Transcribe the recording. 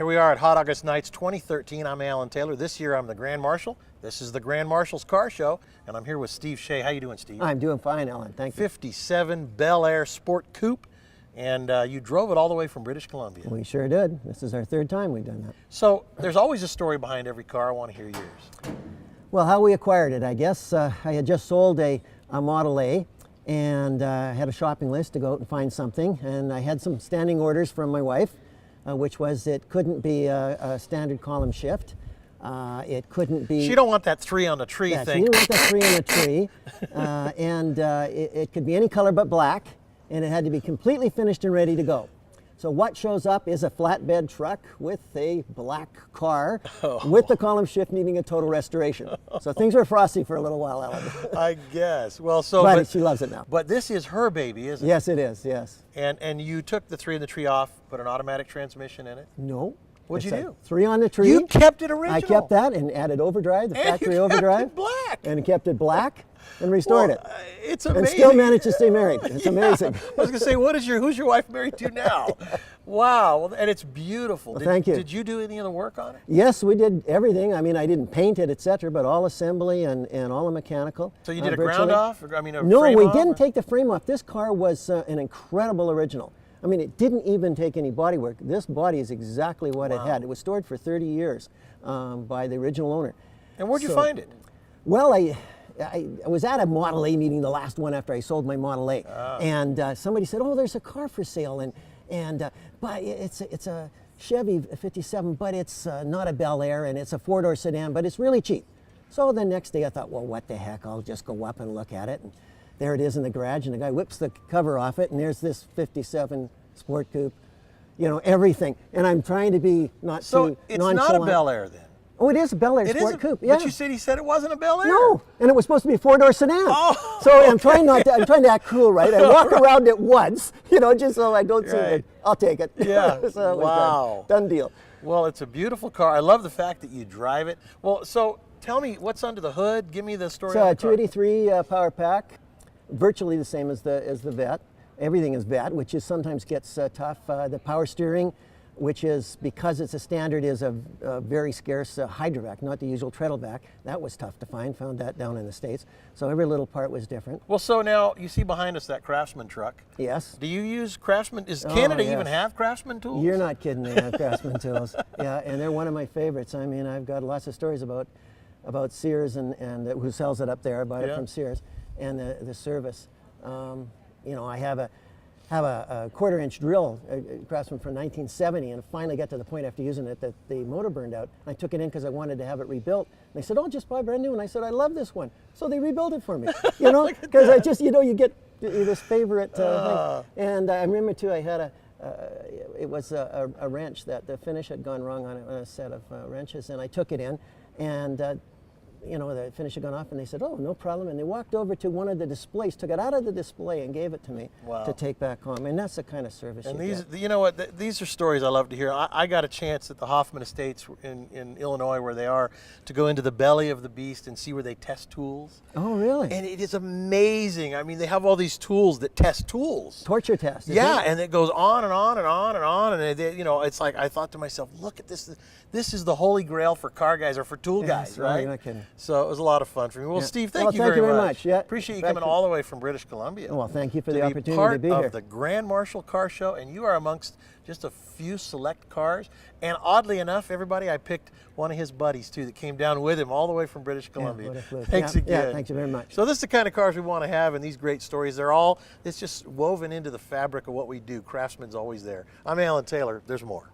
Here we are at Hot August Nights 2013. I'm Alan Taylor. This year I'm the Grand Marshal. This is the Grand Marshal's Car Show, and I'm here with Steve Shea. How you doing, Steve? I'm doing fine, Alan. Thank you. 57 Bel Air Sport Coupe, and you drove it all the way from British Columbia. We sure did. This is our third time we've done that. So there's always a story behind every car. I want to hear yours. Well, how we acquired it, I guess. I had just sold a Model A, and had a shopping list to go out and find something, and I had some standing orders from my wife, which was it couldn't be a standard column shift. It couldn't be... She don't want that 3 on the tree yeah, thing. She didn't want that 3 on the tree. And it could be any color but black, and it had to be completely finished and ready to go. So what shows up is a flatbed truck with a black car with the column shift needing a total restoration. So things were frosty for a little while, Alan. I guess. Well, so but she loves it now. But this is her baby, isn't it? Yes, it is. Yes. And you took the 3 on the tree off, put an automatic transmission in it? No. What'd you do? 3 on the tree. You kept it original. I kept that and added overdrive, the factory overdrive. It black. And kept it black and restored it. It's amazing. And still managed to stay married. It's amazing. I was going to say, who's your wife married to now? Wow. Well, and it's beautiful. Well, thank you. Did you do any of the work on it? Yes, we did everything. I mean, I didn't paint it, etc., but all assembly and all the mechanical. So you did a ground off? Or, I mean, a no, frame we off, didn't or? take the frame off. This car was an incredible original. I mean, it didn't even take any body work. This body is exactly what it had. It was stored for 30 years by the original owner. And where'd you find it? Well, I was at a Model A meeting, the last one after I sold my Model A, and somebody said, "Oh, there's a car for sale," but it's a Chevy 57, but it's not a Bel Air, and it's a 4-door sedan, but it's really cheap. So the next day I thought, well, what the heck? I'll just go up and look at it. And there it is in the garage, and the guy whips the cover off it, and there's this 57 Sport Coupe, you know, everything. And I'm trying to be not too it's nonchalant. not a Bel Air then? Oh, it is a Bel Air Sport Coupe. Yeah. But he said it wasn't a Bel Air. No, and it was supposed to be a 4-door sedan. Oh. So I'm trying to act cool, right? I walk around it once, you know, just so I don't see it. I'll take it. Yeah. So wow. Done deal. Well, it's a beautiful car. I love the fact that you drive it. Well, so tell me what's under the hood. Give me the story. It's a 283 power pack, virtually the same as the Vet. Everything is Vet, which is sometimes gets tough. The power steering, which is, because it's a standard, is a very scarce hydrovac, not the usual treadleback. That was tough to find. Found that down in the States. So every little part was different. Well, so now you see behind us that Craftsman truck. Yes. Do you use Craftsman? Does Canada even have Craftsman tools? You're not kidding. They have Craftsman tools. Yeah, and they're one of my favorites. I mean, I've got lots of stories about Sears and who sells it up there. I bought it from Sears, and the service. You know, I have a 1/4-inch drill, Craftsman from 1970, and finally got to the point after using it that the motor burned out. I took it in because I wanted to have it rebuilt. And they said, "Oh, just buy brand new." And I said, "I love this one." So they rebuilt it for me. You know, because I just, you know, you get this favorite thing. And I remember too, I had it was a wrench that the finish had gone wrong on a set of wrenches, and I took it in, and you know, the finish had gone off, and they said, "Oh, no problem." And they walked over to one of the displays, took it out of the display, and gave it to me to take back home. And that's the kind of service and you these, get. you know what? These are stories I love to hear. I got a chance at the Hoffman Estates in Illinois, where they are, to go into the belly of the beast and see where they test tools. Oh, really? And it is amazing. I mean, they have all these tools that test tools. Torture test. Yeah, and it goes on and on and on and on, and you know, it's like I thought to myself, look at this. This is the holy grail for car guys or for tool guys, right? You're not kidding. So it was a lot of fun for me. Well, Steve, thank you very very much. much. Yeah. Appreciate you coming all the way from British Columbia. Well, thank you for the opportunity part to be here. of the Grand Marshal Car Show, and you are amongst just a few select cars. And oddly enough, everybody, I picked one of his buddies too that came down with him all the way from British Columbia. Thanks again. Yeah, thank you very much. So this is the kind of cars we want to have, and these great stories. It's just woven into the fabric of what we do. Craftsman's always there. I'm Alan Taylor. There's more.